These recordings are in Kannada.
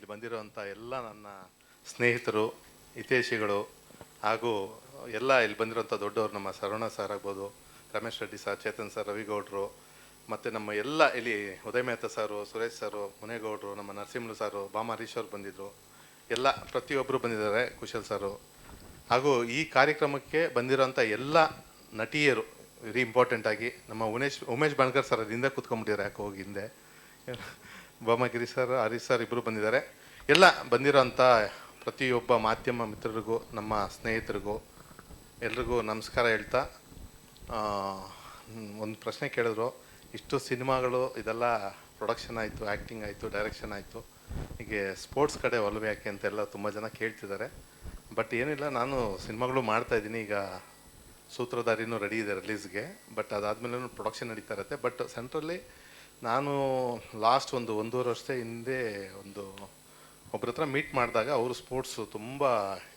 ಇಲ್ಲಿ ಬಂದಿರುವಂಥ ಎಲ್ಲ ನನ್ನ ಸ್ನೇಹಿತರು, ಹಿತೈಷಿಗಳು ಹಾಗೂ ಎಲ್ಲ ಇಲ್ಲಿ ಬಂದಿರುವಂಥ ದೊಡ್ಡವರು, ನಮ್ಮ ಸರವಣ ಸರ್ ಆಗ್ಬೋದು, ರಮೇಶ್ ರೆಡ್ಡಿ ಸರ್, ಚೇತನ್ ಸರ್, ರವಿಗೌಡರು, ಮತ್ತು ನಮ್ಮ ಎಲ್ಲ ಇಲ್ಲಿ ಉದಯ್ ಮೆಹ್ತಾ ಸರು, ಸುರೇಶ್ ಸರು, ಮುನೇಗೌಡರು, ನಮ್ಮ ನರಸಿಂಹರು ಸರು, ಬಾಮ ಹರೀಶ್ ಅವರು ಬಂದಿದ್ದರು, ಎಲ್ಲ ಪ್ರತಿಯೊಬ್ಬರು ಬಂದಿದ್ದಾರೆ, ಕುಶಲ್ ಸರು, ಹಾಗೂ ಈ ಕಾರ್ಯಕ್ರಮಕ್ಕೆ ಬಂದಿರೋಂಥ ಎಲ್ಲ ನಟಿಯರು ವೆರಿ ಇಂಪಾರ್ಟೆಂಟಾಗಿ ನಮ್ಮ ಉಮೇಶ್ ಬಣ್ಕರ್ ಸರ್ ಹಿಂದೆ ಕೂತ್ಕೊಂಡ್ಬಿಟ್ಟಿದ್ದಾರೆ, ಯಾಕೆ ಹೋಗಿ ಹಿಂದೆ, ಬಾಮಗಿರಿ ಸರ್, ಹರೀಶ್ ಸರ್ ಇಬ್ಬರು ಬಂದಿದ್ದಾರೆ. ಎಲ್ಲ ಬಂದಿರೋಂಥ ಪ್ರತಿಯೊಬ್ಬ ಮಾಧ್ಯಮ ಮಿತ್ರರಿಗೂ, ನಮ್ಮ ಸ್ನೇಹಿತರಿಗೂ ಎಲ್ರಿಗೂ ನಮಸ್ಕಾರ ಹೇಳ್ತಾ, ಒಂದು ಪ್ರಶ್ನೆ ಕೇಳಿದ್ರು, ಇಷ್ಟು ಸಿನಿಮಾಗಳು ಇದೆಲ್ಲ ಪ್ರೊಡಕ್ಷನ್ ಆಯಿತು, ಆ್ಯಕ್ಟಿಂಗ್ ಆಯಿತು, ಡೈರೆಕ್ಷನ್ ಆಯಿತು, ಹೀಗೆ ಸ್ಪೋರ್ಟ್ಸ್ ಕಡೆ ಒಲವು ಯಾಕೆ ಅಂತೆಲ್ಲ ತುಂಬ ಜನ ಕೇಳ್ತಿದ್ದಾರೆ. ಬಟ್ ಏನಿಲ್ಲ, ನಾನು ಸಿನಿಮಾಗಳು ಮಾಡ್ತಾಯಿದ್ದೀನಿ. ಈಗ ಸೂತ್ರಧಾರಿನೂ ರೆಡಿ ಇದೆ ರಿಲೀಸ್ಗೆ, ಬಟ್ ಅದಾದಮೇಲೆ ಪ್ರೊಡಕ್ಷನ್ ನಡೀತಾ ಇರುತ್ತೆ. ಬಟ್ ಸೆಂಟ್ರಲ್ಲಿ ನಾನು ಲಾಸ್ಟ್ ಒಂದೂವರೆ ವರ್ಷದ ಹಿಂದೆ ಒಬ್ಬರ ಹತ್ರ ಮೀಟ್ ಮಾಡಿದಾಗ, ಅವರು ಸ್ಪೋರ್ಟ್ಸು ತುಂಬ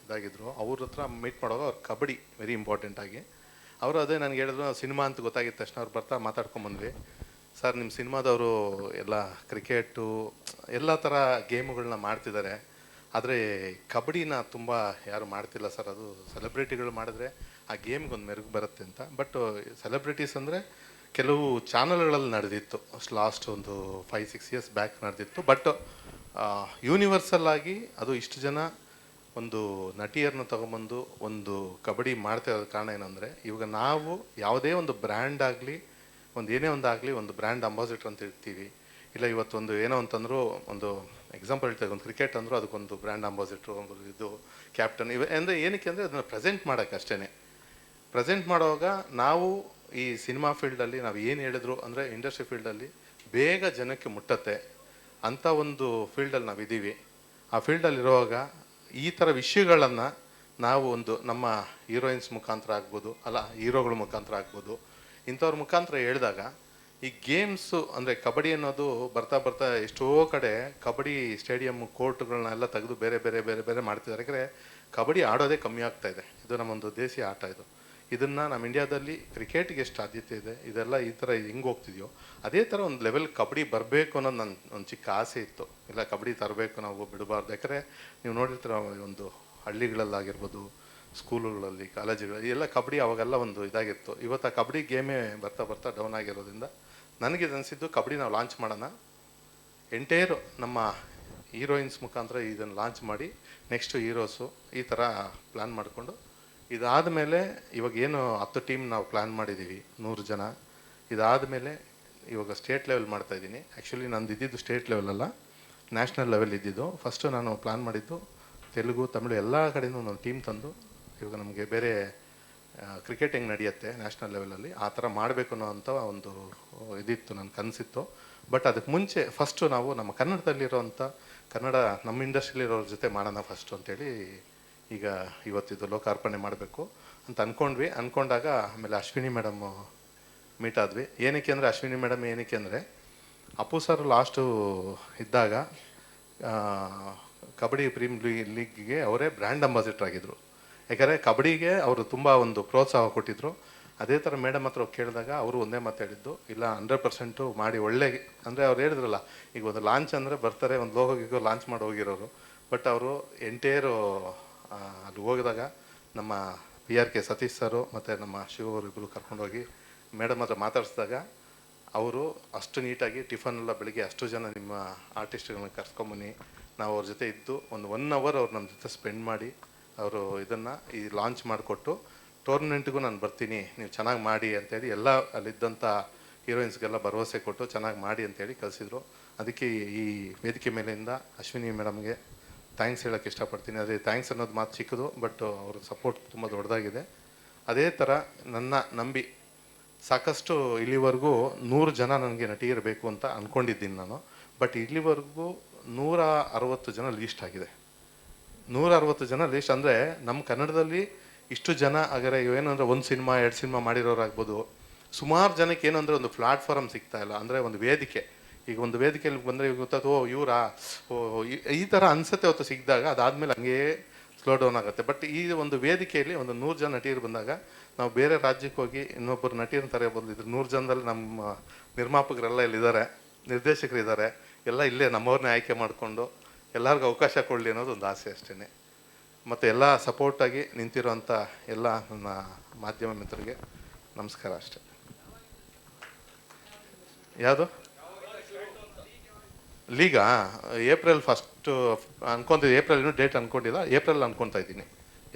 ಇದಾಗಿದ್ದರು. ಅವ್ರ ಹತ್ರ ಮೀಟ್ ಮಾಡುವಾಗ ಅವ್ರು ಕಬಡ್ಡಿ ವೆರಿ ಇಂಪಾರ್ಟೆಂಟಾಗಿ ಅವರು ಅದೇ ನನಗೆ ಹೇಳಿದ್ರು. ಸಿನಿಮಾ ಅಂತ ಗೊತ್ತಾಗಿದ್ದ ತಕ್ಷಣ ಅವ್ರು ಬರ್ತಾ ಮಾತಾಡ್ಕೊಂಬಂದ್ವಿ. ಸರ್, ನಿಮ್ಮ ಸಿನಿಮಾದವರು ಎಲ್ಲ ಕ್ರಿಕೆಟು ಎಲ್ಲ ಥರ ಗೇಮುಗಳನ್ನ ಮಾಡ್ತಿದ್ದಾರೆ, ಆದರೆ ಕಬಡ್ಡಿನ ತುಂಬ ಯಾರು ಮಾಡ್ತಿಲ್ಲ ಸರ್, ಅದು ಸೆಲೆಬ್ರಿಟಿಗಳು ಮಾಡಿದ್ರೆ ಆ ಗೇಮ್ಗೊಂದು ಮೆರುಗು ಬರುತ್ತೆ ಅಂತ. ಬಟ್ ಸೆಲೆಬ್ರಿಟೀಸ್ ಅಂದರೆ ಕೆಲವು ಚಾನಲ್ಗಳಲ್ಲಿ ನಡೆದಿತ್ತು, ಲಾಸ್ಟ್ 5-6 ಇಯರ್ಸ್ ಬ್ಯಾಕ್ ನಡೆದಿತ್ತು. ಬಟ್ ಯೂನಿವರ್ಸಲ್ ಆಗಿ ಅದು ಇಷ್ಟು ಜನ ಒಂದು ನಟಿಯರನ್ನ ತೊಗೊಂಬಂದು ಒಂದು ಕಬಡ್ಡಿ ಮಾಡ್ತಾ ಇರೋದು ಕಾರಣ ಏನಂದರೆ, ಇವಾಗ ನಾವು ಯಾವುದೇ ಒಂದು ಬ್ರ್ಯಾಂಡ್ ಆಗಲಿ, ಏನೇ ಒಂದಾಗಲಿ, ಒಂದು ಬ್ರ್ಯಾಂಡ್ ಅಂಬಾಸಿಡರ್ ಅಂತ ಇರ್ತೀವಿ. ಇಲ್ಲ ಇವತ್ತು ಏನೋ ಅಂತಂದರೂ, ಒಂದು ಎಕ್ಸಾಂಪಲ್ ಹೇಳ್ತಾರೆ, ಒಂದು ಕ್ರಿಕೆಟ್ ಅಂದರೂ ಅದಕ್ಕೊಂದು ಬ್ರ್ಯಾಂಡ್ ಅಂಬಾಸಿಡ್ರು, ಇದು ಕ್ಯಾಪ್ಟನ್, ಅಂದರೆ ಏನಕ್ಕೆ ಅಂದರೆ ಅದನ್ನು ಪ್ರೆಸೆಂಟ್ ಮಾಡೋಕ್ಕೆ ಅಷ್ಟೇ. ಪ್ರೆಸೆಂಟ್ ಮಾಡುವಾಗ ನಾವು ಈ ಸಿನಿಮಾ ಫೀಲ್ಡಲ್ಲಿ ನಾವು ಏನು ಹೇಳಿದ್ರು ಅಂದರೆ, ಇಂಡಸ್ಟ್ರಿ ಫೀಲ್ಡಲ್ಲಿ ಬೇಗ ಜನಕ್ಕೆ ಮುಟ್ಟತ್ತೆ ಅಂಥ ಒಂದು ಫೀಲ್ಡಲ್ಲಿ ನಾವಿದ್ದೀವಿ. ಆ ಫೀಲ್ಡಲ್ಲಿರುವಾಗ ಈ ಥರ ವಿಷಯಗಳನ್ನು ನಾವು ನಮ್ಮ ಹೀರೋಯಿನ್ಸ್ ಮುಖಾಂತರ ಆಗ್ಬೋದು, ಅಲ್ಲ ಹೀರೋಗಳ ಮುಖಾಂತರ ಆಗ್ಬೋದು, ಇಂಥವ್ರ ಮುಖಾಂತರ ಹೇಳಿದಾಗ ಈ ಗೇಮ್ಸು ಅಂದರೆ ಕಬಡ್ಡಿ ಅನ್ನೋದು ಬರ್ತಾ ಎಷ್ಟೋ ಕಡೆ ಕಬಡ್ಡಿ ಸ್ಟೇಡಿಯಮ್ ಕೋರ್ಟ್ಗಳನ್ನೆಲ್ಲ ತೆಗೆದು ಬೇರೆ ಬೇರೆ ಬೇರೆ ಬೇರೆ ಮಾಡ್ತಿದ್ದಾರೆ. ಯಾಕಂದರೆ ಕಬಡ್ಡಿ ಆಡೋದೇ ಕಮ್ಮಿ ಆಗ್ತಾಯಿದೆ. ಇದು ನಮ್ಮೊಂದು ದೇಶೀಯ ಆಟ. ಇದನ್ನು ನಮ್ಮ ಇಂಡಿಯಾದಲ್ಲಿ ಕ್ರಿಕೆಟ್ಗೆ ಎಷ್ಟು ಆದ್ಯತೆ ಇದೆ, ಇದೆಲ್ಲ ಈ ಥರ ಹೆಂಗೆ ಹೋಗ್ತಿದೆಯೋ ಅದೇ ಥರ ಒಂದು ಲೆವೆಲ್ ಕಬಡ್ಡಿ ಬರಬೇಕು ಅನ್ನೋದು ನನ್ನ ಒಂದು ಚಿಕ್ಕ ಆಸೆ ಇತ್ತು. ಇಲ್ಲ, ಕಬಡ್ಡಿ ತರಬೇಕು, ನಾವು ಬಿಡಬಾರ್ದು. ಯಾಕಂದರೆ ನೀವು ನೋಡಿರ್ತೀರ, ಒಂದು ಹಳ್ಳಿಗಳಲ್ಲಾಗಿರ್ಬೋದು, ಸ್ಕೂಲುಗಳಲ್ಲಿ, ಕಾಲೇಜುಗಳಲ್ಲಿ ಎಲ್ಲ ಕಬಡ್ಡಿ ಅವಾಗೆಲ್ಲ ಒಂದು ಇದಾಗಿತ್ತು. ಇವತ್ತು ಆ ಕಬಡ್ಡಿ ಗೇಮೇ ಬರ್ತಾ ಡೌನ್ ಆಗಿರೋದ್ರಿಂದ ನನಗೆ ಅನಿಸಿದ್ದು, ಕಬಡ್ಡಿ ನಾವು ಲಾಂಚ್ ಮಾಡೋಣ, ಎಂಟೈರು ನಮ್ಮ ಹೀರೋಯಿನ್ಸ್ ಮುಖಾಂತರ ಇದನ್ನು ಲಾಂಚ್ ಮಾಡಿ, ನೆಕ್ಸ್ಟು ಹೀರೋಸು, ಈ ಥರ ಪ್ಲ್ಯಾನ್ ಮಾಡಿಕೊಂಡು, ಇದಾದ ಮೇಲೆ ಇವಾಗ ಏನು 10 ಟೀಮ್ ನಾವು ಪ್ಲ್ಯಾನ್ ಮಾಡಿದ್ದೀವಿ, 100 ಜನ. ಇದಾದ ಮೇಲೆ ಇವಾಗ ಸ್ಟೇಟ್ ಲೆವೆಲ್ ಮಾಡ್ತಾಯಿದ್ದೀನಿ. ಆ್ಯಕ್ಚುಲಿ ನಂದು ಇದ್ದಿದ್ದು ಸ್ಟೇಟ್ ಲೆವೆಲ್ ಅಲ್ಲ, ನ್ಯಾಷನಲ್ ಲೆವೆಲ್ ಇದ್ದಿದ್ದು. ಫಸ್ಟು ನಾನು ಪ್ಲ್ಯಾನ್ ಮಾಡಿದ್ದು ತೆಲುಗು, ತಮಿಳು ಎಲ್ಲ ಕಡೆಯೂ ಒಂದು ಟೀಮ್ ತಂದು, ಇವಾಗ ನಮಗೆ ಬೇರೆ ಕ್ರಿಕೆಟ್ ಹೆಂಗೆ ನಡೆಯುತ್ತೆ ನ್ಯಾಷನಲ್ ಲೆವೆಲಲ್ಲಿ, ಆ ಥರ ಮಾಡಬೇಕು ಅನ್ನೋ ಅಂಥ ಒಂದು ಇದಿತ್ತು, ನನ್ನ ಕನಸಿತ್ತು. ಬಟ್ ಅದಕ್ಕೆ ಮುಂಚೆ ಫಸ್ಟು ನಾವು ನಮ್ಮ ಕನ್ನಡದಲ್ಲಿರೋವಂಥ ನಮ್ಮ ಇಂಡಸ್ಟ್ರಿಲಿರೋರ ಜೊತೆ ಮಾಡೋಣ ಫಸ್ಟು ಅಂತೇಳಿ ಈಗ ಇವತ್ತಿದು ಲೋಕಾರ್ಪಣೆ ಮಾಡಬೇಕು ಅಂತ ಅಂದ್ಕೊಂಡಾಗ ಆಮೇಲೆ ಅಶ್ವಿನಿ ಮೇಡಮ್ ಮೀಟ್ ಆದ್ವಿ. ಏನಕ್ಕೆ ಅಂದರೆ, ಅಶ್ವಿನಿ ಮೇಡಮ್ ಏನಕ್ಕೆ ಅಂದರೆ, ಅಪ್ಪು ಸರ್ ಲಾಸ್ಟು ಇದ್ದಾಗ ಕಬಡ್ಡಿ ಪ್ರೀಮಿಯರ್ ಲೀಗ್ಗೆ ಅವರೇ ಬ್ರ್ಯಾಂಡ್ ಅಂಬಾಸಿಡರ್ ಆಗಿದ್ದರು. ಯಾಕಂದರೆ ಕಬಡ್ಡಿಗೆ ಅವರು ತುಂಬ ಒಂದು ಪ್ರೋತ್ಸಾಹ ಕೊಟ್ಟಿದ್ದರು. ಅದೇ ಥರ ಮೇಡಮ್ ಹತ್ರ ಕೇಳಿದಾಗ ಅವರು ಒಂದೇ ಮಾತು ಹೇಳಿದ್ದು, ಇಲ್ಲ 100% ಮಾಡಿ ಒಳ್ಳೆ, ಅಂದರೆ ಅವ್ರು ಹೇಳಿದ್ರಲ್ಲ, ಈಗ ಒಂದು ಲಾಂಚ್ ಅಂದರೆ ಬರ್ತಾರೆ, ಒಂದು ಲೋಗೋಗಿಗೋ ಲಾಂಚ್ ಮಾಡಿ ಹೋಗಿರೋರು. ಬಟ್ ಅವರು ಎಂಟೇರು ಅಲ್ಲಿ ಹೋಗಿದಾಗ ನಮ್ಮ PRK ಸತೀಶ್ ಸರು ಮತ್ತು ನಮ್ಮ ಶಿವರು ಇಬ್ಬರು ಕರ್ಕೊಂಡೋಗಿ ಮೇಡಮ್ ಹತ್ರ ಮಾತಾಡಿಸಿದಾಗ, ಅವರು ಅಷ್ಟು ನೀಟಾಗಿ ಟಿಫನ್ನೆಲ್ಲ ಬೆಳಿಗ್ಗೆ ಅಷ್ಟು ಜನ ನಿಮ್ಮ ಆರ್ಟಿಸ್ಟ್ಗಳನ್ನ ಕರ್ಸ್ಕೊಂಬನ್ನಿ, ನಾವು ಅವ್ರ ಜೊತೆ ಇದ್ದು ಒಂದು 1 ಅವರ್ ಅವ್ರು ನಮ್ಮ ಜೊತೆ ಸ್ಪೆಂಡ್ ಮಾಡಿ, ಅವರು ಇದನ್ನು ಈ ಲಾಂಚ್ ಮಾಡಿಕೊಟ್ಟು, ಟೂರ್ನಮೆಂಟ್ಗೂ ನಾನು ಬರ್ತೀನಿ, ನೀವು ಚೆನ್ನಾಗಿ ಮಾಡಿ ಅಂತೇಳಿ ಎಲ್ಲ ಅಲ್ಲಿದ್ದಂಥ ಹೀರೋಯಿನ್ಸ್ಗೆಲ್ಲ ಭರವಸೆ ಕೊಟ್ಟು ಚೆನ್ನಾಗಿ ಮಾಡಿ ಅಂತೇಳಿ ಕಳಿಸಿದ್ರು. ಅದಕ್ಕೆ ಈ ವೇದಿಕೆ ಮೇಲಿಂದ ಅಶ್ವಿನಿ ಮೇಡಮ್ಗೆ ಥ್ಯಾಂಕ್ಸ್ ಹೇಳೋಕ್ಕೆ ಇಷ್ಟಪಡ್ತೀನಿ. ಅದೇ ಥ್ಯಾಂಕ್ಸ್ ಅನ್ನೋದು ಮಾತು ಚಿಕ್ಕದು, ಬಟ್ ಅವ್ರ ಸಪೋರ್ಟ್ ತುಂಬ ದೊಡ್ಡದಾಗಿದೆ. ಅದೇ ಥರ ನನ್ನ ನಂಬಿ ಸಾಕಷ್ಟು ಇಲ್ಲಿವರೆಗೂ 100 ಜನ ನನಗೆ ನಟಿಯರಬೇಕು ಅಂತ ಅಂದ್ಕೊಂಡಿದ್ದೀನಿ ನಾನು. ಬಟ್ ಇಲ್ಲಿವರೆಗೂ 160 ಜನ ಲೀಸ್ಟ್ ಆಗಿದೆ. 160 ಜನ ಲೀಸ್ಟ್ ಅಂದರೆ ನಮ್ಮ ಕನ್ನಡದಲ್ಲಿ ಇಷ್ಟು ಜನ ಆಗರೆ ಏನಂದರೆ, 1 ಸಿನಿಮಾ 2 ಸಿನಿಮಾ ಮಾಡಿರೋರಾಗ್ಬೋದು. ಸುಮಾರು ಜನಕ್ಕೆ ಏನು ಅಂದರೆ ಒಂದು ಪ್ಲ್ಯಾಟ್ಫಾರ್ಮ್ ಸಿಗ್ತಾಯಿಲ್ಲ, ಅಂದರೆ ಒಂದು ವೇದಿಕೆ. ಈಗ ಒಂದು ವೇದಿಕೆಯಲ್ಲಿ ಬಂದರೆ ಗೊತ್ತಾಯ್ತು, ಇವರಾ ಈ ಥರ ಅನಿಸುತ್ತೆ. ಹೊತ್ತು ಸಿಕ್ಕಿದಾಗ ಅದಾದಮೇಲೆ ಹಂಗೇ ಸ್ಲೋ ಡೌನ್ ಆಗುತ್ತೆ. ಬಟ್ ಈ ಒಂದು ವೇದಿಕೆಯಲ್ಲಿ ಒಂದು 100 ಜನ ನಟಿಯರು ಬಂದಾಗ, ನಾವು ಬೇರೆ ರಾಜ್ಯಕ್ಕೆ ಹೋಗಿ ಇನ್ನೊಬ್ಬರು ನಟಿಯರನ್ನ ತರಬಹುದು. ಇದ್ರ 100 ಜನದಲ್ಲಿ ನಮ್ಮ ನಿರ್ಮಾಪಕರೆಲ್ಲ ಇಲ್ಲಿದ್ದಾರೆ, ನಿರ್ದೇಶಕರಿದ್ದಾರೆ, ಎಲ್ಲ ಇಲ್ಲೇ ನಮ್ಮವ್ರನ್ನೇ ಆಯ್ಕೆ ಮಾಡಿಕೊಂಡು ಎಲ್ಲರಿಗೂ ಅವಕಾಶ ಕೊಡಲಿ ಅನ್ನೋದು ಒಂದು ಆಸೆ ಅಷ್ಟೇ. ಮತ್ತು ಎಲ್ಲ ಸಪೋರ್ಟಾಗಿ ನಿಂತಿರೋಂಥ ಎಲ್ಲ ನನ್ನ ಮಾಧ್ಯಮ ಮಿತ್ರರಿಗೆ ನಮಸ್ಕಾರ ಅಷ್ಟೆ. ಯಾವುದು ಲೀಗಾ? ಏಪ್ರಿಲ್ 1 ಅನ್ಕೊತಿದ್ದೆ. ಏಪ್ರಿಲ್ ಇನ್ನೂ ಡೇಟ್ ಅಂದ್ಕೊಂಡಿಲ್ಲ, ಏಪ್ರಿಲ್ ಅಂದ್ಕೊತಾ ಇದ್ದೀನಿ.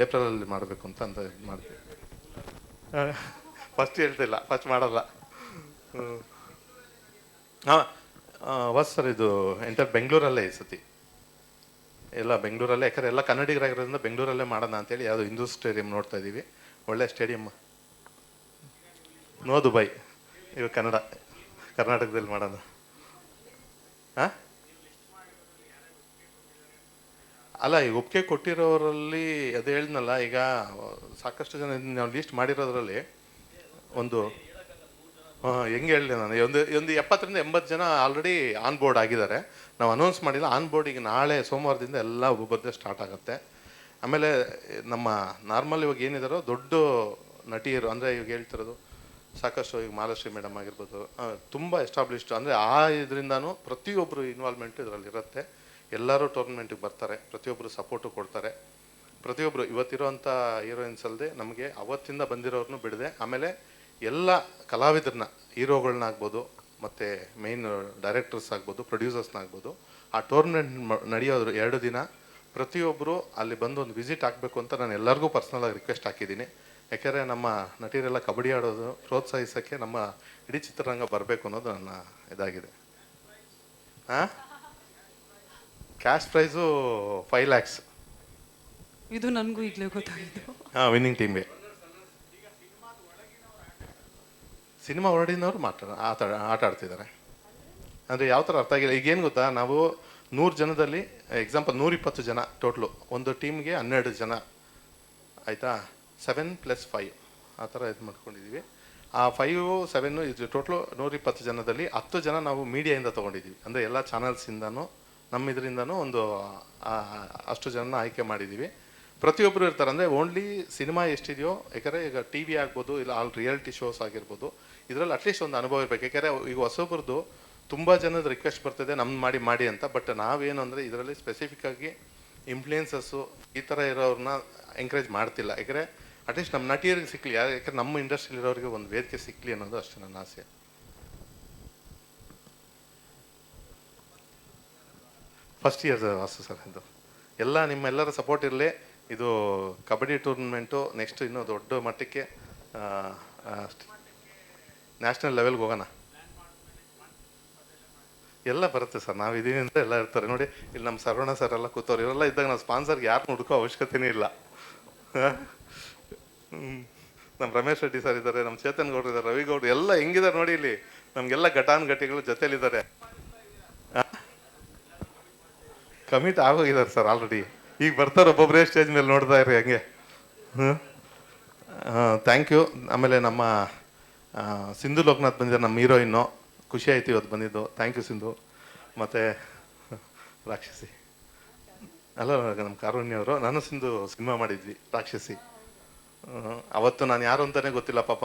ಏಪ್ರಿಲಲ್ಲಿ ಮಾಡಬೇಕು ಅಂತ ಇದು ಮಾಡ್ತೀವಿ. ಫಸ್ಟ್ ಹೇಳ್ತಿಲ್ಲ, ಫಸ್ಟ್ ಮಾಡಲ್ಲ. ಹಾಂ ಸರ್, ಇದು ಎಂಟರ್ ಬೆಂಗಳೂರಲ್ಲೇ ಈ ಸತಿ ಎಲ್ಲ ಬೆಂಗಳೂರಲ್ಲೇ, ಯಾಕಂದರೆ ಎಲ್ಲ ಕನ್ನಡಿಗರಾಗಿರೋದ್ರಿಂದ ಬೆಂಗಳೂರಲ್ಲೇ ಮಾಡೋಣ ಅಂತೇಳಿ ಯಾವುದೋ ಹಿಂದೂ ಸ್ಟೇಡಿಯಂ ನೋಡ್ತಾ ಇದ್ದೀವಿ. ಒಳ್ಳೆ ಸ್ಟೇಡಿಯಂ. ನೋ ದುಬೈ, ಇವಾಗ ಕರ್ನಾಟಕದಲ್ಲಿ ಮಾಡೋಣ. ಹಾಂ ಅಲ್ಲ, ಈಗ ಒಪ್ಪಿಗೆ ಕೊಟ್ಟಿರೋರಲ್ಲಿ ಅದು ಹೇಳಿದ್ನಲ್ಲ, ಈಗ ಸಾಕಷ್ಟು ಜನ ನಾವು ಲೀಸ್ಟ್ ಮಾಡಿರೋದ್ರಲ್ಲಿ ಒಂದು ಹೆಂಗೆ ಹೇಳಲಿ ನಾನು, ಒಂದು 70ರಿಂದ 80 ಜನ ಆಲ್ರೆಡಿ ಆನ್ ಬೋರ್ಡ್ ಆಗಿದ್ದಾರೆ. ನಾವು ಅನೌನ್ಸ್ ಮಾಡಿಲ್ಲ. ಆನ್ ಬೋರ್ಡ್ ಈಗ ನಾಳೆ ಸೋಮವಾರದಿಂದ ಎಲ್ಲ ಒಬ್ಬೊಬ್ಬರದೇ ಸ್ಟಾರ್ಟ್ ಆಗುತ್ತೆ. ಆಮೇಲೆ ನಮ್ಮ ನಾರ್ಮಲ್ ಇವಾಗ ಏನಿದಾರೋ ದೊಡ್ಡ ನಟಿಯರು, ಅಂದರೆ ಇವಾಗ ಹೇಳ್ತಿರೋದು ಸಾಕಷ್ಟು, ಈಗ ಮಹಾಲಕ್ಷ್ಮಿ ಮೇಡಮ್ ಆಗಿರ್ಬೋದು, ತುಂಬ ಎಸ್ಟಾಬ್ಲಿಷ್ಡ್, ಅಂದರೆ ಆ ಇದರಿಂದನೂ ಪ್ರತಿಯೊಬ್ಬರು ಇನ್ವಾಲ್ವ್ಮೆಂಟು ಇದರಲ್ಲಿ ಇರುತ್ತೆ. ಎಲ್ಲರೂ ಟೂರ್ನಮೆಂಟಿಗೆ ಬರ್ತಾರೆ, ಪ್ರತಿಯೊಬ್ಬರು ಸಪೋರ್ಟು ಕೊಡ್ತಾರೆ. ಪ್ರತಿಯೊಬ್ಬರು ಇವತ್ತಿರೋವಂಥ ಹೀರೋಯಿನ್ಸ್ ಅಲ್ಲದೆ ನಮಗೆ ಅವತ್ತಿಂದ ಬಂದಿರೋರನ್ನು ಬಿಡದೆ, ಆಮೇಲೆ ಎಲ್ಲ ಕಲಾವಿದರನ್ನ, ಹೀರೋಗಳನ್ನಾಗ್ಬೋದು, ಮತ್ತು ಮೇಯ್ನ್ ಡೈರೆಕ್ಟರ್ಸ್ ಆಗ್ಬೋದು, ಪ್ರೊಡ್ಯೂಸರ್ಸ್ನಾಗ್ಬೋದು, ಆ ಟೂರ್ನಮೆಂಟ್ ನಡೆಯೋದ್ರು 2 ದಿನ ಪ್ರತಿಯೊಬ್ಬರು ಅಲ್ಲಿ ಬಂದು ಒಂದು ವಿಸಿಟ್ ಆಗಬೇಕು ಅಂತ ನಾನು ಎಲ್ಲರಿಗೂ ಪರ್ಸ್ನಲಾಗಿ ರಿಕ್ವೆಸ್ಟ್ ಹಾಕಿದ್ದೀನಿ. ಯಾಕೆಂದರೆ ನಮ್ಮ ನಟಿಯರೆಲ್ಲ ಕಬಡ್ಡಿ ಆಡೋದು ಪ್ರೋತ್ಸಾಹಿಸೋಕ್ಕೆ ನಮ್ಮ ಇಡೀ ಚಿತ್ರರಂಗ ಬರಬೇಕು ಅನ್ನೋದು ನನ್ನ ಇದಾಗಿದೆ. ಹಾಂ, ಕ್ಯಾಶ್ ಪ್ರೈಸು 5 lakhs. ಇದು ನನಗೂ ಈಗಲೇ ಗೊತ್ತಾಗಿದ್ದು. ಹಾಂ, ವಿನ್ನಿಂಗ್ ಟೀಮ್ಗೆ. ಸಿನಿಮಾ ಹೊರಡಿನವ್ರು ಆಟ ಆಡ್ತಿದ್ದಾರೆ. ಅಂದರೆ ಯಾವ ಥರ ಅರ್ಥ ಆಗಿಲ್ಲ. ಈಗೇನು ಗೊತ್ತಾ, ನಾವು 100 ಜನದಲ್ಲಿ ಎಕ್ಸಾಂಪಲ್ 120 ಜನ ಟೋಟ್ಲು, ಒಂದು ಟೀಮ್ಗೆ 12 ಜನ ಆಯಿತಾ, 7 + 5 ಆ ಥರ ಇದು ಮಾಡ್ಕೊಂಡಿದ್ದೀವಿ. ಆ 5, 7 ಇದು ಟೋಟ್ಲು 120 ಜನದಲ್ಲಿ 10 ಜನ ನಾವು ಮೀಡಿಯಾಯಿಂದ ತೊಗೊಂಡಿದ್ದೀವಿ. ಅಂದರೆ ಎಲ್ಲ ಚಾನಲ್ಸಿಂದನೂ ನಮ್ಮ ಇದರಿಂದನೂ ಒಂದು ಅಷ್ಟು ಜನ ಆಯ್ಕೆ ಮಾಡಿದ್ದೀವಿ. ಪ್ರತಿಯೊಬ್ಬರು ಇರ್ತಾರೆ. ಅಂದರೆ ಓನ್ಲಿ ಸಿನಿಮಾ ಎಷ್ಟಿದೆಯೋ, ಯಾಕಂದರೆ ಈಗ ಟಿ ವಿ ಆಗ್ಬೋದು, ಇಲ್ಲ ಆಲ್ ರಿಯಾಲಿಟಿ ಶೋಸ್ ಆಗಿರ್ಬೋದು, ಇದರಲ್ಲಿ ಅಟ್ಲೀಸ್ಟ್ ಒಂದು ಅನುಭವ ಇರಬೇಕು. ಯಾಕೆಂದರೆ ಈಗ ಹೊಸೊಬ್ರದ್ದು ತುಂಬ ಜನದ ರಿಕ್ವೆಸ್ಟ್ ಬರ್ತಿದೆ ನಮ್ಮ ಮಾಡಿ ಅಂತ. ಬಟ್ ನಾವೇನು ಅಂದರೆ ಇದರಲ್ಲಿ ಸ್ಪೆಸಿಫಿಕ್ಕಾಗಿ ಇನ್ಫ್ಲೂಯೆನ್ಸಸ್ಸು ಈ ಥರ ಇರೋರನ್ನ ಎಂಕರೇಜ್ ಮಾಡ್ತಿಲ್ಲ. ಯಾಕಂದರೆ ಅಟ್ಲೀಸ್ಟ್ ನಮ್ಮ ನಟಿಯರಿಗೆ ಸಿಕ್ಕಲಿ, ಯಾಕಂದರೆ ನಮ್ಮ ಇಂಡಸ್ಟ್ರಿಲಿರೋರಿಗೆ ಒಂದು ವೇದಿಕೆ ಸಿಕ್ಕಲಿ ಅನ್ನೋದು ಅಷ್ಟೇ ನನ್ನ ಆಸೆ. ಫಸ್ಟ್ ಇಯರ್ ವಾಸು ಸರ್, ಇದು ಎಲ್ಲ ನಿಮ್ಮೆಲ್ಲರ ಸಪೋರ್ಟ್ ಇರಲಿ. ಇದು ಕಬಡ್ಡಿ ಟೂರ್ನಮೆಂಟು ನೆಕ್ಸ್ಟ್ ಇನ್ನೂ ದೊಡ್ಡ ಮಟ್ಟಕ್ಕೆ ನ್ಯಾಷನಲ್ ಲೆವೆಲ್ಗೆ ಹೋಗೋಣ. ಎಲ್ಲ ಬರುತ್ತೆ ಸರ್, ನಾವು ಇದೀನಿ ಅಂತ ಎಲ್ಲ ಇರ್ತಾರೆ. ನೋಡಿ ಇಲ್ಲಿ ನಮ್ಮ ಸರವಣ ಸರ್ ಎಲ್ಲ ಕೂತವ್ರು, ಇವರೆಲ್ಲ ಇದ್ದಾಗ ನಾವು ಸ್ಪಾನ್ಸರ್ಗೆ ಯಾರನ್ನೂ ಹುಡುಕೋ ಅವಶ್ಯಕತೆನೇ ಇಲ್ಲ. ನಮ್ಮ ರಮೇಶ್ ರೆಡ್ಡಿ ಸರ್ ಇದ್ದಾರೆ, ನಮ್ಮ ಚೇತನ್ ಗೌಡ್ರು ಇದ್ದಾರೆ, ರವಿ ಗೌಡ್ರು ಎಲ್ಲ ಹೆಂಗಿದ್ದಾರೆ ನೋಡಿ. ಇಲ್ಲಿ ನಮಗೆಲ್ಲ ಘಟಾನುಘಟಿಗಳು ಜೊತೆಲಿದ್ದಾರೆ. ಕಮಿಟ್ ಆಗೋಗಿದ್ದಾರೆ ಸರ್ ಆಲ್ರೆಡಿ. ಈಗ ಬರ್ತಾರೆ ಒಬ್ಬೊಬ್ಬರೇ ಸ್ಟೇಜ್ ಮೇಲೆ ನೋಡ್ತಾ ಇರಿ ಹಂಗೆ. Thank you. ಆಮೇಲೆ ನಮ್ಮ ಸಿಂಧು ಲೋಕನಾಥ್ ಬಂದಿದ್ದಾರೆ, ನಮ್ಮ ಹೀರೋಯಿನ್ನು. ಖುಷಿ ಆಯಿತು ಇವತ್ತು ಬಂದಿದ್ದು. Thank you Sindhu. ಮತ್ತು ರಾಕ್ಷಸಿ ಅಲ್ಲ, ನಮ್ಮ ಕಾರುಣ್ಯವರು, ನಾನು ಸಿಂಧು ಸಿನಿಮಾ ಮಾಡಿದ್ವಿ ರಾಕ್ಷಸಿ. ಅವತ್ತು ನಾನು ಯಾರು ಅಂತಲೇ ಗೊತ್ತಿಲ್ಲ ಪಾಪ.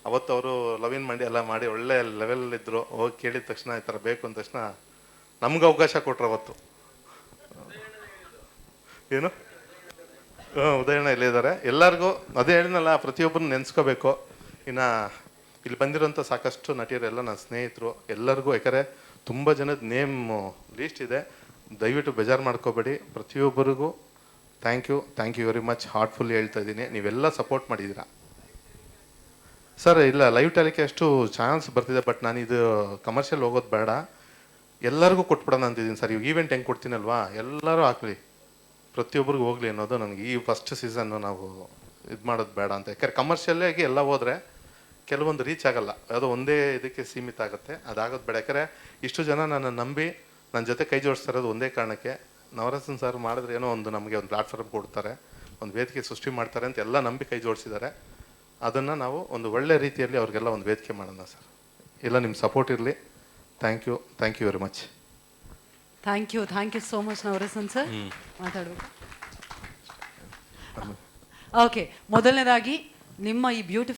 ಅವತ್ತು ಅವರು ಲವಿನ್ ಮಂಡಿ ಎಲ್ಲ ಮಾಡಿ ಒಳ್ಳೆ ಲೆವೆಲಲ್ಲಿದ್ದರು. ಹೋಗಿ ಕೇಳಿದ ತಕ್ಷಣ ಈ ಥರ ಬೇಕು ಅಂದ ತಕ್ಷಣ ನಮ್ಗೆ ಅವಕಾಶ ಕೊಟ್ಟರು ಅವತ್ತು. ಏನು ಉದಯಣ್ಣ ಇಲ್ಲೇ ಇದ್ದಾರೆ. ಎಲ್ಲರಿಗೂ ಅದೇ ಹೇಳಿದ್ನಲ್ಲ, ಪ್ರತಿಯೊಬ್ಬರನ್ನ ನೆನೆಸ್ಕೋಬೇಕು. ಇನ್ನು ಇಲ್ಲಿ ಬಂದಿರೋಂಥ ಸಾಕಷ್ಟು ನಟಿಯರೆಲ್ಲ ನನ್ನ ಸ್ನೇಹಿತರು, ಎಲ್ಲರಿಗೂ. ಯಾಕಂದರೆ ತುಂಬ ಜನದ ನೇಮ್ ಲೀಸ್ಟ್ ಇದೆ, ದಯವಿಟ್ಟು ಬೇಜಾರು ಮಾಡ್ಕೋಬೇಡಿ. ಪ್ರತಿಯೊಬ್ಬರಿಗೂ thank you very much. Heartfully ಹೇಳ್ತಾ ಇದ್ದೀನಿ. ನೀವೆಲ್ಲ ಸಪೋರ್ಟ್ ಮಾಡಿದ್ದೀರಾ ಸರ್. ಇಲ್ಲ, ಲೈವ್ ಟೆಲಿಕಾಸ್ಟು ಚಾನ್ಸ್ ಬರ್ತಿದೆ, ಬಟ್ ನಾನು ಇದು ಕಮರ್ಷಿಯಲ್ ಹೋಗೋದು ಬೇಡ, ಎಲ್ಲರಿಗೂ ಕೊಟ್ಬಿಡೋಣ ಅಂತಿದ್ದೀನಿ ಸರ್. ಇವಾಗ ಈವೆಂಟ್ ಹೆಂಗೆ ಕೊಡ್ತೀನಲ್ವಾ, ಎಲ್ಲರೂ ಹಾಕ್ಲಿ, ಪ್ರತಿಯೊಬ್ಬರಿಗೂ ಹೋಗಲಿ ಅನ್ನೋದು ನನಗೆ. ಈ ಫಸ್ಟ್ ಸೀಸನ್ನು ನಾವು ಇದು ಮಾಡೋದು ಬೇಡ ಅಂತ. ಯಾಕಂದ್ರೆ ಕಮರ್ಷಿಯಲ್ಲಾಗಿ ಎಲ್ಲ ಹೋದರೆ ಕೆಲವೊಂದು ರೀಚ್ ಆಗಲ್ಲ, ಯಾವುದೋ ಒಂದೇ ಇದಕ್ಕೆ ಸೀಮಿತ ಆಗುತ್ತೆ. ಅದಾಗೋದು ಬೇಡ. ಯಾಕಂದರೆ ಇಷ್ಟು ಜನ ನನ್ನ ನಂಬಿ ನನ್ನ ಜೊತೆ ಕೈ ಜೋಡಿಸ್ತಾ ಇರೋದು ಒಂದೇ ಕಾರಣಕ್ಕೆ. ನವರಸನ್ ಸರ್ ಮಾಡಿದ್ರೆ ಏನೋ ಒಂದು ನಮಗೆ ಒಂದು ಪ್ಲ್ಯಾಟ್ಫಾರ್ಮ್ ಕೊಡ್ತಾರೆ, ಒಂದು ವೇದಿಕೆ ಸೃಷ್ಟಿ ಮಾಡ್ತಾರೆ ಅಂತ ಎಲ್ಲ ನಂಬಿ ಕೈ ಜೋಡಿಸಿದ್ದಾರೆ. ಅದನ್ನು ನಾವು ಒಂದು ಒಳ್ಳೆ ರೀತಿಯಲ್ಲಿ ಅವ್ರಿಗೆಲ್ಲ ಒಂದು ವೇದಿಕೆ ಮಾಡೋಣ ಸರ್. ಎಲ್ಲ ನಿಮ್ಮ ಸಪೋರ್ಟ್ ಇರಲಿ. Thank you very much. Thank you so much Navarasan sir. ಮಾತಾಡಬೇಕು. ಓಕೆ, ಮೊದಲನೇದಾಗಿ ನಿಮ್ಮ ಈ ಬ್ಯೂಟಿಫುಲ್